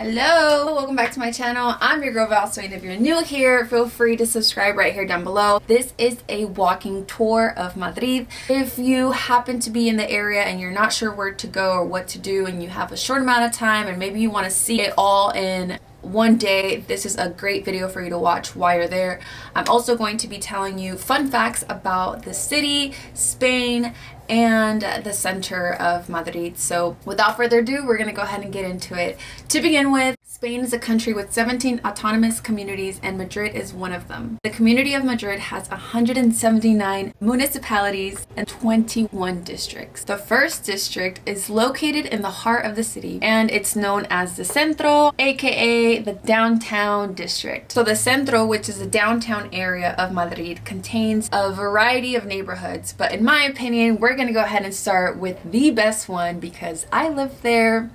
Hello, welcome back to my channel. I'm your girl Val, so if you're new here, feel free to subscribe right here down below. This is a walking tour of Madrid. If you happen to be in the area and you're not sure where to go or what to do and you have a short amount of time and maybe you want to see it all in one day, this is a great video for you to watch while you're there. I'm also going to be telling you fun facts about the city, Spain, and the center of Madrid. So without further ado, we're gonna go ahead and get into it. To begin with, Spain is a country with 17 autonomous communities and Madrid is one of them. The community of Madrid has 179 municipalities and 21 districts. The first district is located in the heart of the city and it's known as the Centro, aka the downtown district. So the Centro, which is the downtown area of Madrid, contains a variety of neighborhoods, but in my opinion, we're gonna go ahead and start with the best one because I lived there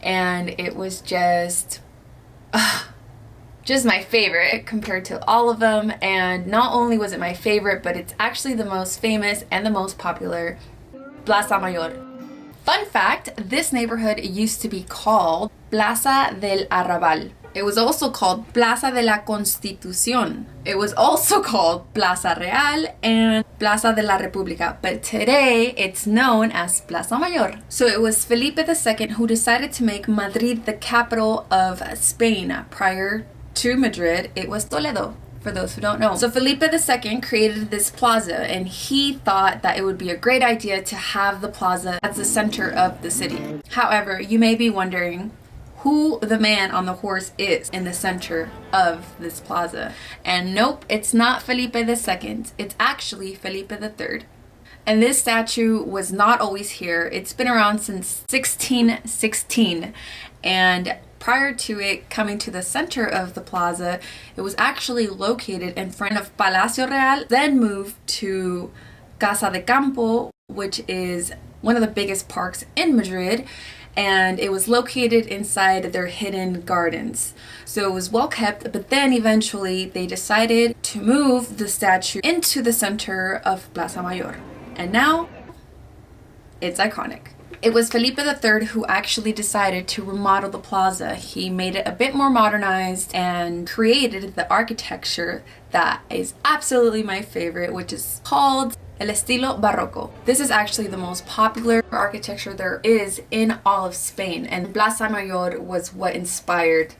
and it was just my favorite compared to all of them. And not only was it my favorite, but it's actually the most famous and the most popular, Plaza Mayor. Fun fact, this neighborhood used to be called Plaza del Arrabal. It was also called Plaza de la Constitución. It was also called Plaza Real and Plaza de la República, but today it's known as Plaza Mayor. So it was Felipe II who decided to make Madrid the capital of Spain. Prior to Madrid, it was Toledo, for those who don't know. So Felipe II created this plaza and he thought that it would be a great idea to have the plaza as the center of the city. However, you may be wondering who the man on the horse is in the center of this plaza. And nope, it's not Felipe II. It's actually Felipe III. And this statue was not always here. It's been around since 1616. And prior to it coming to the center of the plaza, it was actually located in front of Palacio Real, then moved to Casa de Campo, which is one of the biggest parks in Madrid, and it was located inside their hidden gardens. So it was well kept, but then eventually they decided to move the statue into the center of Plaza Mayor. And now it's iconic. It was Felipe III who actually decided to remodel the plaza. He made it a bit more modernized and created the architecture that is absolutely my favorite, which is called El Estilo Barroco. This is actually the most popular architecture there is in all of Spain, and Plaza Mayor was what inspired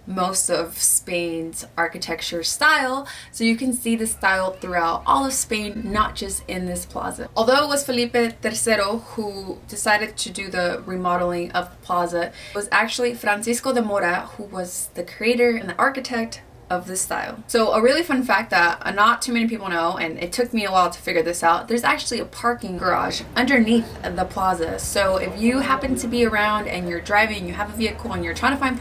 most of Spain's architecture style. So you can see the style throughout all of Spain, not just in this plaza. Although it was Felipe III who decided to do the remodeling of the plaza, it was actually Francisco de Mora who was the creator and the architect of this style. So a really fun fact that not too many people know, and it took me a while to figure this out, there's actually a parking garage underneath the plaza. So if you happen to be around and you're driving, you have a vehicle and you're trying to find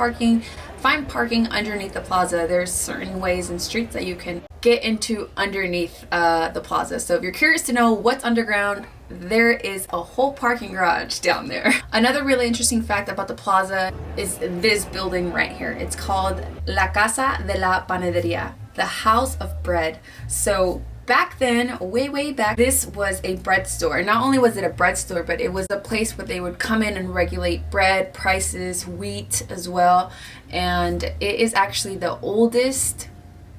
parking underneath the plaza, there's certain ways and streets that you can get into underneath the plaza. So if you're curious to know what's underground, there is a whole parking garage down there. Another really interesting fact about the plaza is this building right here. It's called La Casa de la Panadería, the house of bread. So back then, way back, this was a bread store. Not only was it a bread store, but it was a place where they would come in and regulate bread prices, wheat as well. And it is actually the oldest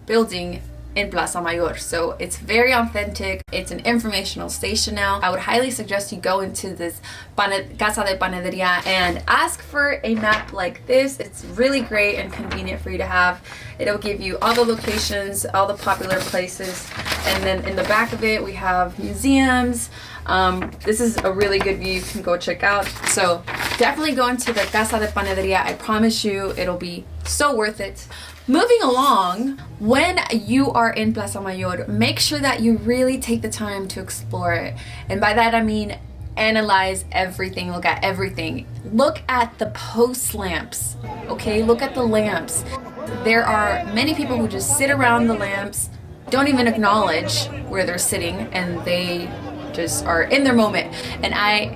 building in Plaza Mayor, so it's very authentic. It's an informational station now. I would highly suggest you go into this Casa de Panadería and ask for a map like this. It's really great and convenient for you to have. It'll give you all the locations, all the popular places, and then in the back of it we have museums. This is a really good view you can go check out. So definitely go into the Casa de Panadería. I promise you it'll be so worth it. Moving along, when you are in Plaza Mayor, make sure that you really take the time to explore it. And by that I mean analyze everything, look at everything. Look at the post lamps, okay? Look at the lamps. There are many people who just sit around the lamps, don't even acknowledge where they're sitting, and they just are in their moment. And I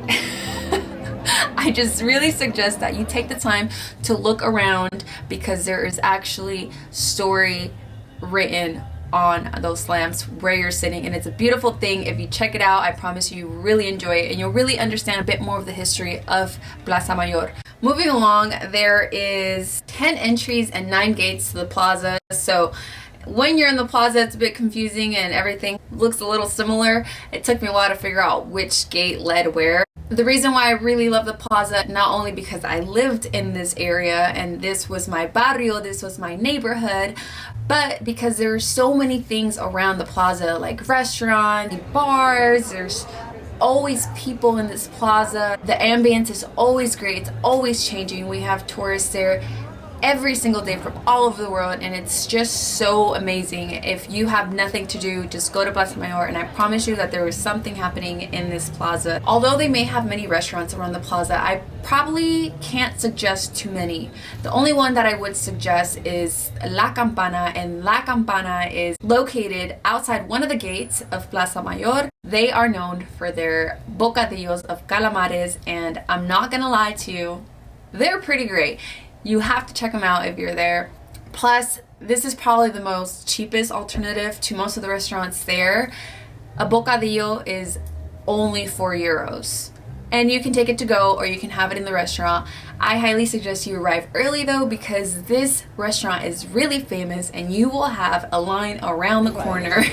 just really suggest that you take the time to look around because there is actually story written on those lamps where you're sitting, and it's a beautiful thing. If you check it out, I promise you really enjoy it and you'll really understand a bit more of the history of Plaza Mayor. Moving along, there is 10 entries and 9 gates to the plaza. So when you're in the plaza, it's a bit confusing and everything looks a little similar. It took me a while to figure out which gate led where. The reason why I really love the plaza, not only because I lived in this area and this was my barrio, this was my neighborhood, but because there are so many things around the plaza, like restaurants, bars, there's always people in this plaza. The ambience is always great, it's always changing. We have tourists there every single day from all over the world, and it's just so amazing. If you have nothing to do, just go to Plaza Mayor, and I promise you that there is something happening in this plaza. Although they may have many restaurants around the plaza, I probably can't suggest too many. The only one that I would suggest is La Campana, and La Campana is located outside one of the gates of Plaza Mayor. They are known for their bocadillos of calamares, and I'm not gonna lie to you, they're pretty great. You have to check them out if you're there. Plus, this is probably the most cheapest alternative to most of the restaurants there. A bocadillo is only 4 euros. And you can take it to go or you can have it in the restaurant. I highly suggest you arrive early though, because this restaurant is really famous and you will have a line around the corner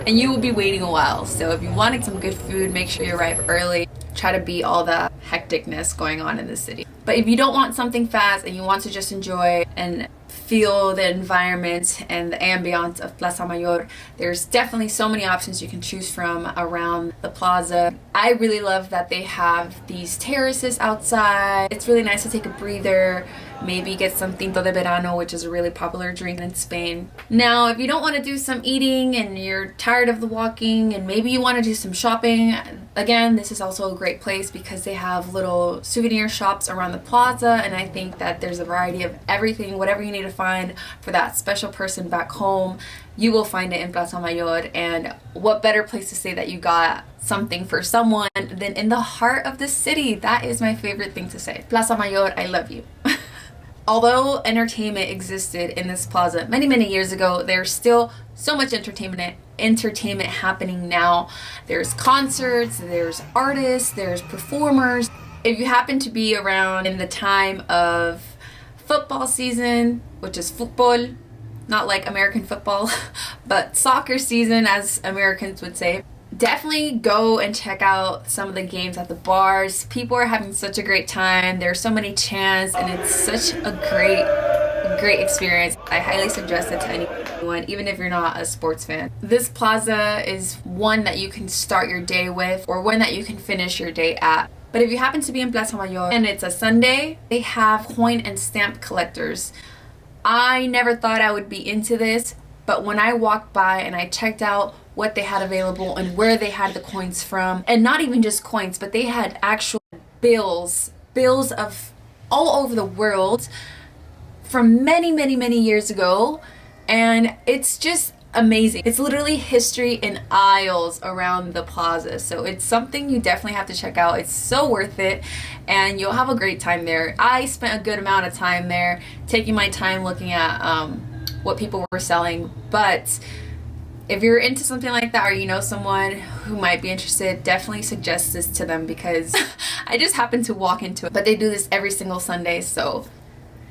and you will be waiting a while. So if you wanted some good food, make sure you arrive early. Try to beat all the hecticness going on in the city. But if you don't want something fast and you want to just enjoy and feel the environment and the ambiance of Plaza Mayor, there's definitely so many options you can choose from around the plaza. I really love that they have these terraces outside. It's really nice to take a breather, maybe get some tinto de verano, which is a really popular drink in Spain. Now, if you don't want to do some eating and you're tired of the walking and maybe you want to do some shopping, again, this is also a great place because they have little souvenir shops around the plaza, and I think that there's a variety of everything. Whatever you need to find for that special person back home, you will find it in Plaza Mayor. And what better place to say that you got something for someone than in the heart of the city? That is my favorite thing to say. Plaza Mayor, I love you. Although entertainment existed in this plaza many years ago, there's still so much entertainment happening now. There's concerts, there's artists, there's performers. If you happen to be around in the time of football season, which is football, not like American football, but soccer season as Americans would say, definitely go and check out some of the games at the bars. People are having such a great time. There's so many chants and it's such a great experience. I highly suggest it to anyone, even if you're not a sports fan. This plaza is one that you can start your day with or one that you can finish your day at. But if you happen to be in Plaza Mayor and it's a Sunday, they have coin and stamp collectors. I never thought I would be into this, but when I walked by and I checked out what they had available and where they had the coins from, and not even just coins, but they had actual bills of all over the world from many years ago, and it's just amazing. It's literally history in aisles around the plaza, so it's something you definitely have to check out. It's so worth it and you'll have a great time there. I spent a good amount of time there taking my time looking at what people were selling, but if you're into something like that or you know someone who might be interested, definitely suggest this to them because I just happened to walk into it. But they do this every single Sunday, so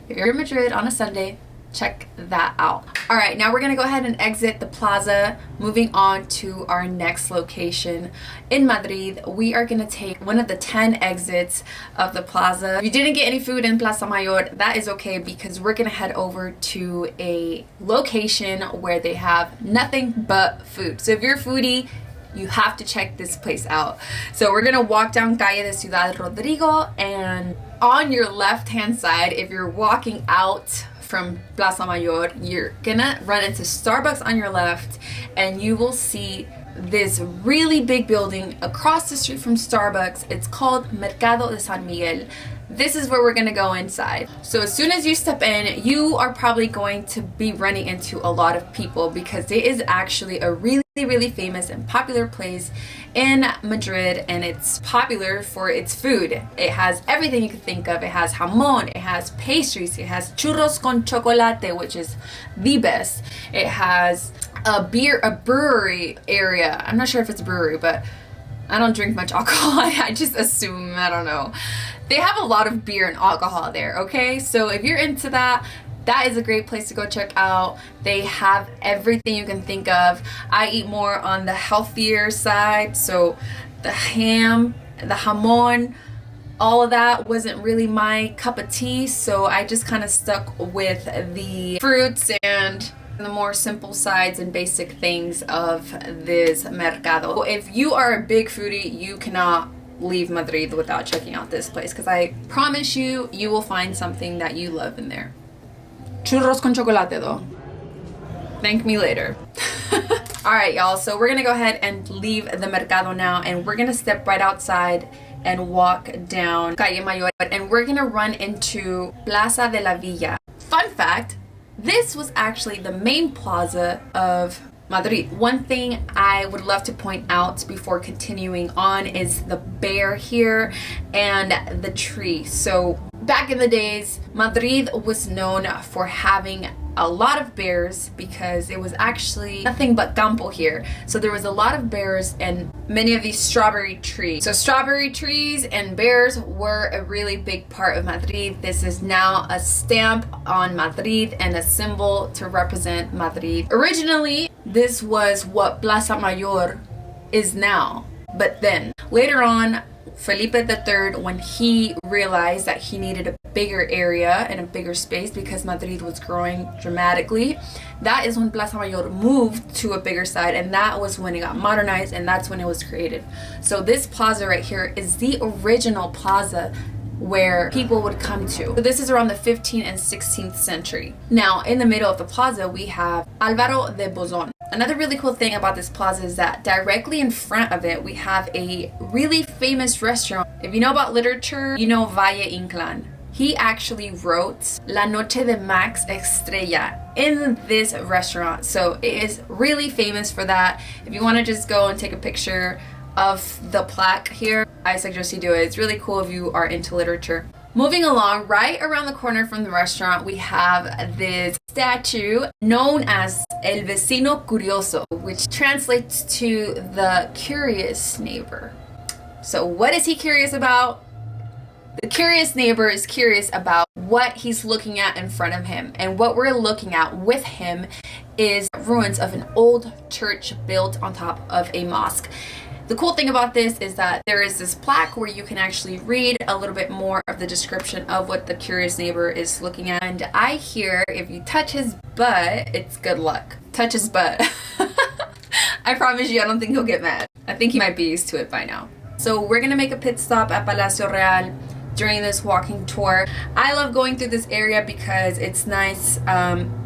if you're in Madrid on a Sunday, check that out. All right, now we're gonna go ahead and exit the plaza, moving on to our next location in Madrid. We are gonna take one of the 10 exits of the plaza. If you didn't get any food in Plaza Mayor, that is okay because we're gonna head over to a location where they have nothing but food. So if you're a foodie, you have to check this place out. So we're gonna walk down Calle de Ciudad Rodrigo, and on your left hand side, if you're walking out from Plaza Mayor, you're gonna run into Starbucks on your left, and you will see this really big building across the street from Starbucks. It's called Mercado de San Miguel. This is where we're gonna go inside. So as soon as you step in, you are probably going to be running into a lot of people because it is actually a really famous and popular place in Madrid, and it's popular for its food. It has everything you could think of. It has jamón, it has pastries, it has churros con chocolate, which is the best. It has a brewery area. I'm not sure if it's a brewery, but I don't drink much alcohol. I just assume, I don't know. They have a lot of beer and alcohol there, okay? So if you're into that, that is a great place to go check out. They have everything you can think of. I eat more on the healthier side, so the ham, the jamon, all of that wasn't really my cup of tea, so I just kind of stuck with the fruits and the more simple sides and basic things of this mercado. If you are a big foodie, you cannot leave Madrid without checking out this place, because I promise you, you will find something that you love in there. Churros con chocolate though. Thank me later. Alright y'all, so we're gonna go ahead and leave the mercado now, and we're gonna step right outside and walk down Calle Mayor, and we're gonna run into Plaza de la Villa. Fun fact, this was actually the main plaza of Madrid. One thing I would love to point out before continuing on is the bear here and the tree. So back in the days, Madrid was known for having a lot of bears because it was actually nothing but campo here. So there was a lot of bears and many of these strawberry trees. So strawberry trees and bears were a really big part of Madrid. This is now a stamp on Madrid and a symbol to represent Madrid. Originally, this was what Plaza Mayor is now. But then later on, Felipe III, when he realized that he needed a bigger area and a bigger space because Madrid was growing dramatically, that is when Plaza Mayor moved to a bigger side, and that was when it got modernized, and that's when it was created. So this plaza right here is the original plaza where people would come to. So this is around the 15th and 16th century. Now, in the middle of the plaza, we have Álvaro de Bozón. Another really cool thing about this plaza is that directly in front of it, we have a really famous restaurant. If you know about literature, you know Valle Inclán. He actually wrote La Noche de Max Estrella in this restaurant. So it is really famous for that. If you want to just go and take a picture of the plaque here, I suggest you do it. It's really cool if you are into literature. Moving along, right around the corner from the restaurant, we have this statue known as El Vecino Curioso, which translates to the curious neighbor. So what is he curious about? The curious neighbor is curious about what he's looking at in front of him. And what we're looking at with him is ruins of an old church built on top of a mosque. The cool thing about this is that there is this plaque where you can actually read a little bit more of the description of what the curious neighbor is looking at. And I hear if you touch his butt, it's good luck. Touch his butt. I promise you, I don't think he'll get mad. I think he might be used to it by now. So we're gonna make a pit stop at Palacio Real during this walking tour. I love going through this area because it's nice,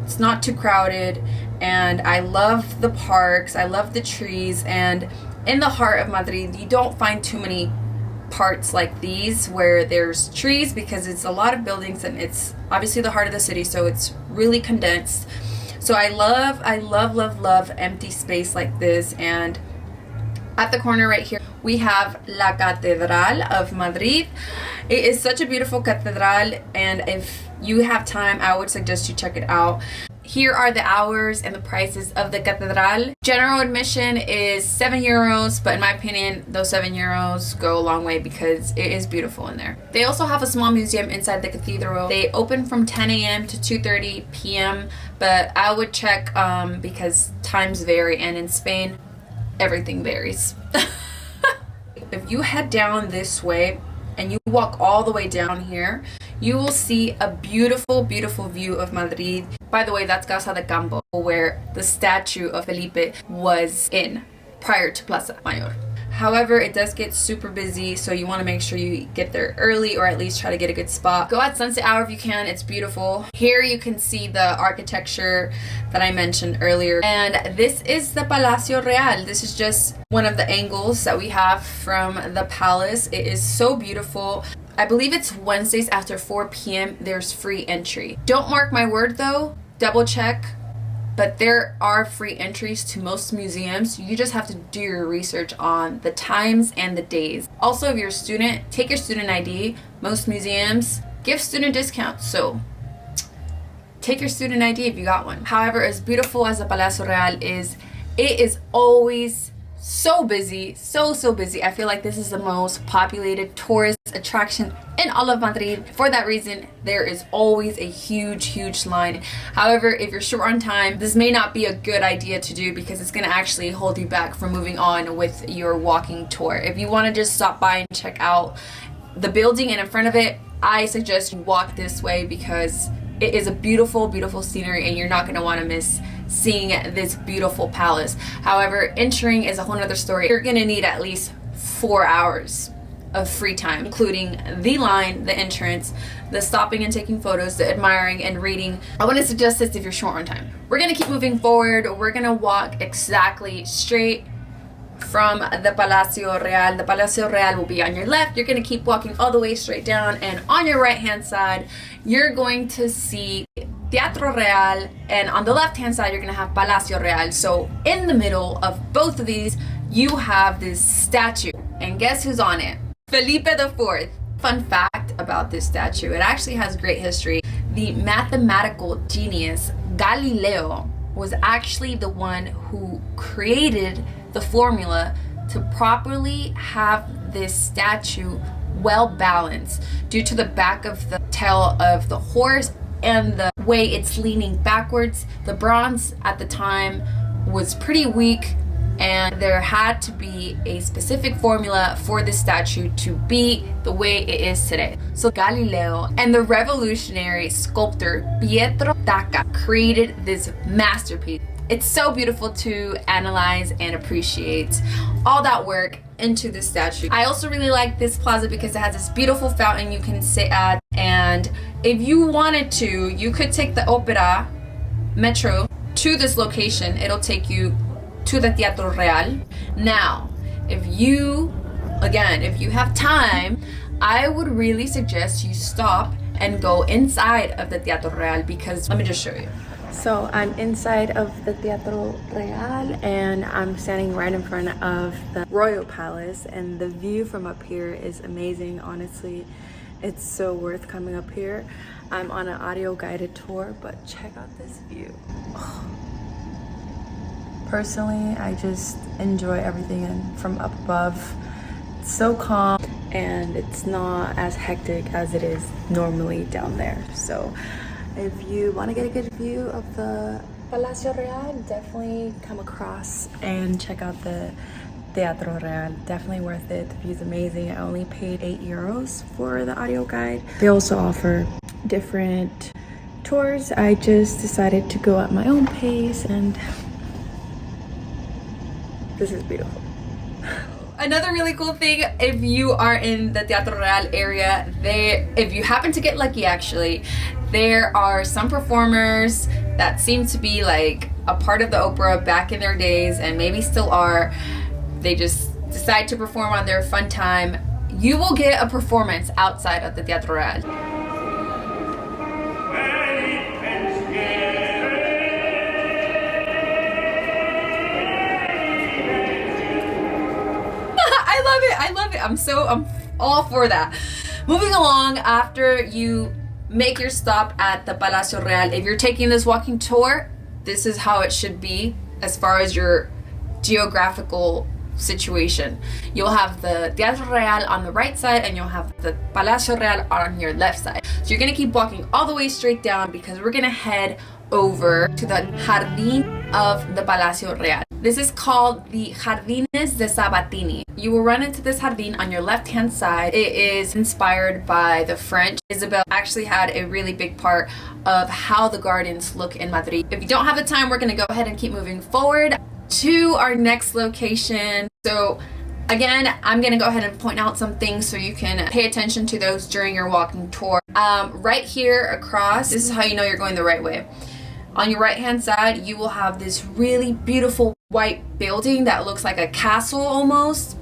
it's not too crowded, and I love the parks, I love the trees, and in the heart of Madrid, you don't find too many parts like these where there's trees because it's a lot of buildings and it's obviously the heart of the city, so it's really condensed. So I love empty space like this. And at the corner right here, we have La Catedral of Madrid. It is such a beautiful cathedral, and if you have time, I would suggest you check it out. Here are the hours and the prices of the Catedral. General admission is 7 euros, but in my opinion, those 7 euros go a long way because it is beautiful in there. They also have a small museum inside the cathedral. They open from 10 a.m. to 2:30 p.m., but I would check because times vary, and in Spain, everything varies. If you head down this way and you walk all the way down here, you will see a beautiful, beautiful view of Madrid. By the way, that's Casa de Campo, where the statue of Felipe was in prior to Plaza Mayor. However, it does get super busy, so you want to make sure you get there early, or at least try to get a good spot. Go at sunset hour if you can, it's beautiful. Here you can see the architecture that I mentioned earlier. And this is the Palacio Real. This is just one of the angles that we have from the palace. It is so beautiful. I believe it's Wednesdays after 4 p.m. there's free entry. Don't mark my word though, double check. But there are free entries to most museums. You just have to do your research on the times and the days. Also, if you're a student, take your student ID. Most museums give student discounts, so take your student ID if you got one. However, as beautiful as the Palacio Real is, it is always so busy, so busy. I feel like this is the most populated tourist attraction in all of Madrid. For that reason, there is always a huge line. However, if you're short on time, this may not be a good idea to do because it's going to actually hold you back from moving on with your walking tour. If you want to just stop by and check out the building and in front of it, I suggest you walk this way because it is a beautiful scenery and you're not going to want to miss seeing this beautiful palace. However, entering is a whole nother story. You're going to need at least 4 hours of free time, including the line, the entrance, the stopping and taking photos, the admiring and reading. I want to suggest this if you're short on time. We're going to keep moving forward. We're going to walk exactly straight from the Palacio Real. The Palacio Real will be on your left. You're going to keep walking all the way straight down, and on your right hand side you're going to see Teatro Real, and on the left hand side you're going to have Palacio Real. So in the middle of both of these you have this statue, and guess who's on it? Felipe IV. Fun fact about this statue, it actually has great history. The mathematical genius Galileo was actually the one who created the formula to properly have this statue well balanced due to the back of the tail of the horse and the way it's leaning backwards. The bronze at the time was pretty weak, and there had to be a specific formula for this statue to be the way it is today. So Galileo and the revolutionary sculptor Pietro Tacca created this masterpiece. It's so beautiful to analyze and appreciate all that work into this statue. I also really like this plaza because it has this beautiful fountain you can sit at, and if you wanted to, you could take the Opera Metro to this location. It'll take you to the Teatro Real. Now, if you have time, I would really suggest you stop and go inside of the Teatro Real because let me just show you. So I'm inside of the Teatro Real and I'm standing right in front of the Royal Palace, and the view from up here is amazing. Honestly, it's so worth coming up here. I'm on an audio guided tour, but check out this view. Oh. Personally, I just enjoy everything from up above. It's so calm and it's not as hectic as it is normally down there. So if you want to get a good view of the Palacio Real, definitely come across and check out the Teatro Real. Definitely worth it. The view's amazing. I only paid €8 for the audio guide. They also offer different tours. I just decided to go at my own pace, and this is beautiful. Another really cool thing, if you are in the Teatro Real area, if you happen to get lucky actually, there are some performers that seem to be like a part of the opera back in their days and maybe still are. They just decide to perform on their fun time. You will get a performance outside of the Teatro Real. I love it. I'm all for that. Moving along, after you make your stop at the Palacio Real, if you're taking this walking tour, this is how it should be as far as your geographical situation. You'll have the Teatro Real on the right side and you'll have the Palacio Real on your left side. So you're gonna keep walking all the way straight down because we're gonna head over to the Jardín of the Palacio Real. This is called the Jardines de Sabatini. You will run into this jardín on your left hand side. It is inspired by the French. Isabel actually had a really big part of how the gardens look in Madrid. If you don't have the time, we're gonna go ahead and keep moving forward to our next location. So again, I'm gonna go ahead and point out some things so you can pay attention to those during your walking tour. Right here across, this is how you know you're going the right way. On your right hand side, you will have this really beautiful white building that looks like a castle almost.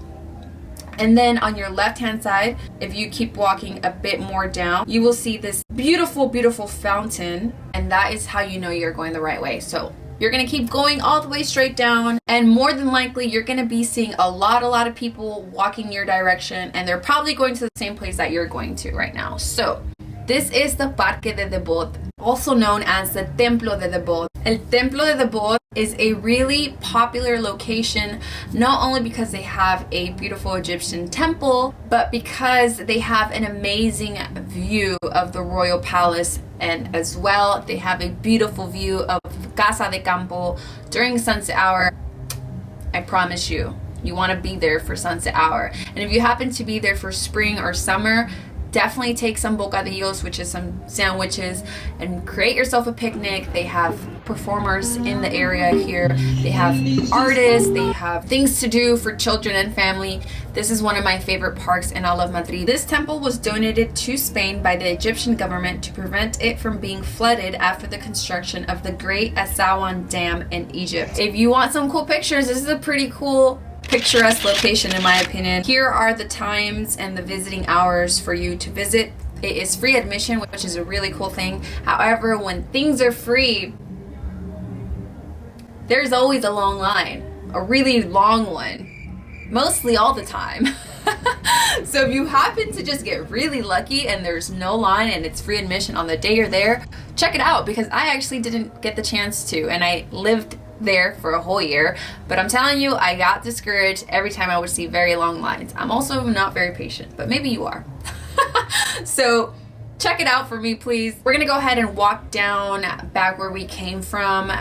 And then on your left hand side, if you keep walking a bit more down, you will see this beautiful fountain, and that is how you know you're going the right way. So you're gonna keep going all the way straight down, and more than likely you're gonna be seeing a lot of people walking your direction, and they're probably going to the same place that you're going to right now. So This is the Parque de Debod, also known as the Templo de Debod. El Templo de Debod is a really popular location, not only because they have a beautiful Egyptian temple, but because they have an amazing view of the royal palace, and as well they have a beautiful view of Casa de Campo during sunset hour. I promise you, you want to be there for sunset hour. And if you happen to be there for spring or summer, definitely take some bocadillos, which is some sandwiches, and create yourself a picnic. They have performers in the area here. They have artists. They have things to do for children and family. This is one of my favorite parks in all of Madrid. This temple was donated to Spain by the Egyptian government to prevent it from being flooded after the construction of the Great Aswan Dam in Egypt. If you want some cool pictures, this is a pretty cool picturesque location in my opinion. Here are the times and the visiting hours for you to visit. It is free admission, which is a really cool thing. However, when things are free, there's always a long line, a really long one, mostly all the time. So if you happen to just get really lucky and there's no line and it's free admission on the day you're there, check it out, because I actually didn't get the chance to, and I lived there for a whole year, but I'm telling you, I got discouraged every time I would see very long lines. I'm also not very patient, but maybe you are. So check it out for me, please. We're gonna go ahead and walk down back where we came from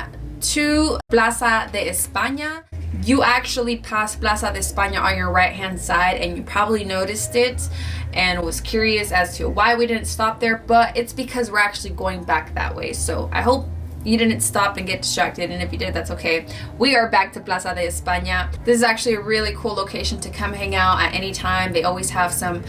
to Plaza de España. You actually pass Plaza de España on your right hand side, and you probably noticed it and was curious as to why we didn't stop there, but it's because we're actually going back that way. So I hope you didn't stop and get distracted, and if you did, that's okay. We are back to Plaza de España. This is actually a really cool location to come hang out at any time. They always have some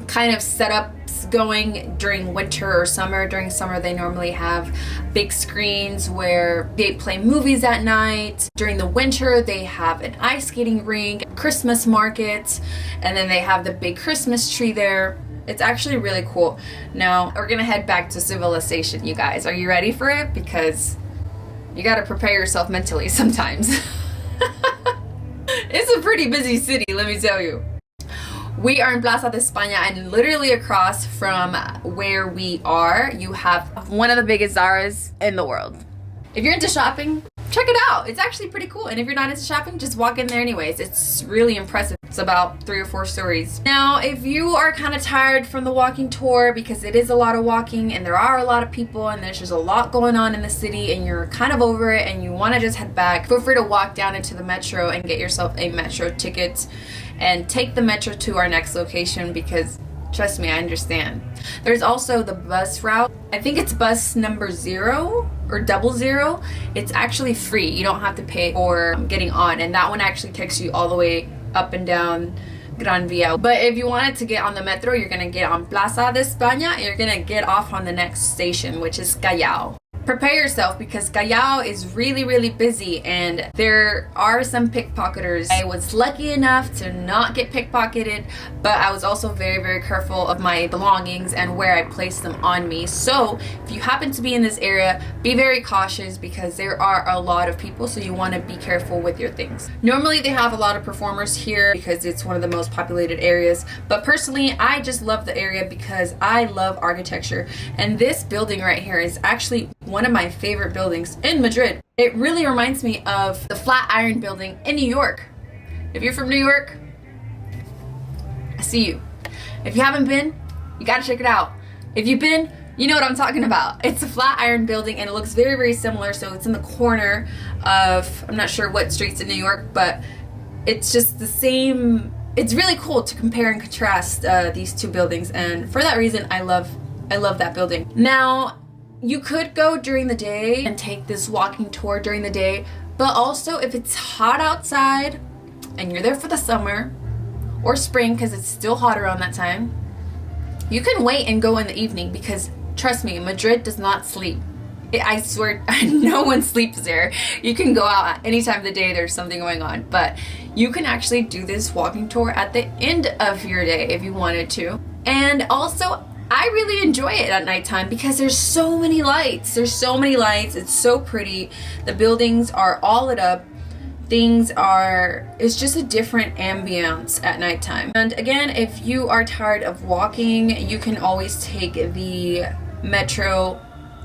kind of setups going during winter or summer. During summer, they normally have big screens where they play movies at night. During the winter, they have an ice skating rink, Christmas market, and then they have the big Christmas tree there. It's actually really cool. Now, we're gonna head back to civilization, you guys. Are you ready for it? Because you gotta prepare yourself mentally sometimes. It's a pretty busy city, let me tell you. We are in Plaza de España, and literally across from where we are, you have one of the biggest Zaras in the world. If you're into shopping, check it out. It's actually pretty cool. And if you're not into shopping, just walk in there anyways. It's really impressive. It's about 3 or 4 stories. Now, if you are kind of tired from the walking tour, because it is a lot of walking and there are a lot of people and there's just a lot going on in the city, and you're kind of over it and you want to just head back, feel free to walk down into the metro and get yourself a metro ticket and take the metro to our next location, because trust me, I understand. There's also the bus route. I think it's bus number 0 or 00. It's actually free. You don't have to pay for getting on, and that one actually takes you all the way up and down Gran Via. But if you wanted to get on the metro, you're gonna get on Plaza de España, and you're gonna get off on the next station, which is Callao. Prepare yourself, because Callao is really, really busy and there are some pickpocketers. I was lucky enough to not get pickpocketed, but I was also very, very careful of my belongings and where I placed them on me. So if you happen to be in this area, be very cautious, because there are a lot of people, so you want to be careful with your things. Normally they have a lot of performers here because it's one of the most populated areas, but personally I just love the area because I love architecture, and this building right here is actually one of my favorite buildings in Madrid. It really reminds me of the Flatiron Building in New York. If you're from New York, I see you. If you haven't been, you gotta check it out. If you've been, you know what I'm talking about. It's a Flatiron Building, and it looks very, very similar. So it's in the corner of, I'm not sure what streets in New York, but it's just the same. It's really cool to compare and contrast these two buildings, and for that reason I love that building. Now, you could go during the day and take this walking tour during the day, but also if it's hot outside and you're there for the summer or spring, because it's still hot around that time, you can wait and go in the evening, because trust me, Madrid does not sleep. I swear, no one sleeps there. You can go out at any time of the day, there's something going on, but you can actually do this walking tour at the end of your day if you wanted to. And also, I really enjoy it at nighttime because there's so many lights. It's so pretty. The buildings are all lit up. it's just a different ambience at nighttime. And again, if you are tired of walking, you can always take the metro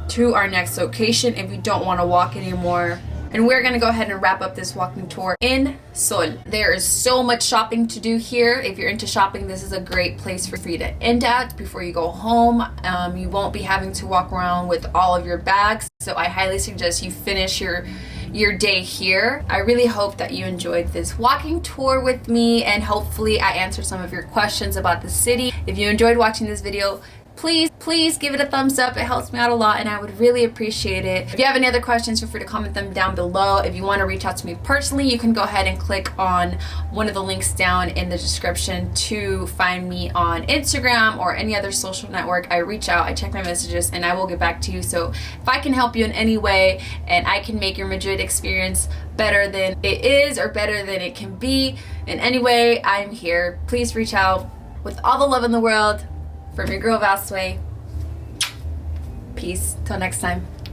to our next location if you don't want to walk anymore. And we're gonna go ahead and wrap up this walking tour in Sol. There is so much shopping to do here. If you're into shopping, this is a great place for you to end at before you go home. You won't be having to walk around with all of your bags. So I highly suggest you finish your day here. I really hope that you enjoyed this walking tour with me, and hopefully I answered some of your questions about the city. If you enjoyed watching this video, please give it a thumbs up. It helps me out a lot and I would really appreciate it. If you have any other questions, feel free to comment them down below. If you want to reach out to me personally, you can go ahead and click on one of the links down in the description to find me on Instagram or any other social network. I reach out, I check my messages, and I will get back to you. So if I can help you in any way and I can make your Madrid experience better than it is or better than it can be in any way, I'm here. Please reach out. With all the love in the world, from your girl Val. Peace. Till next time.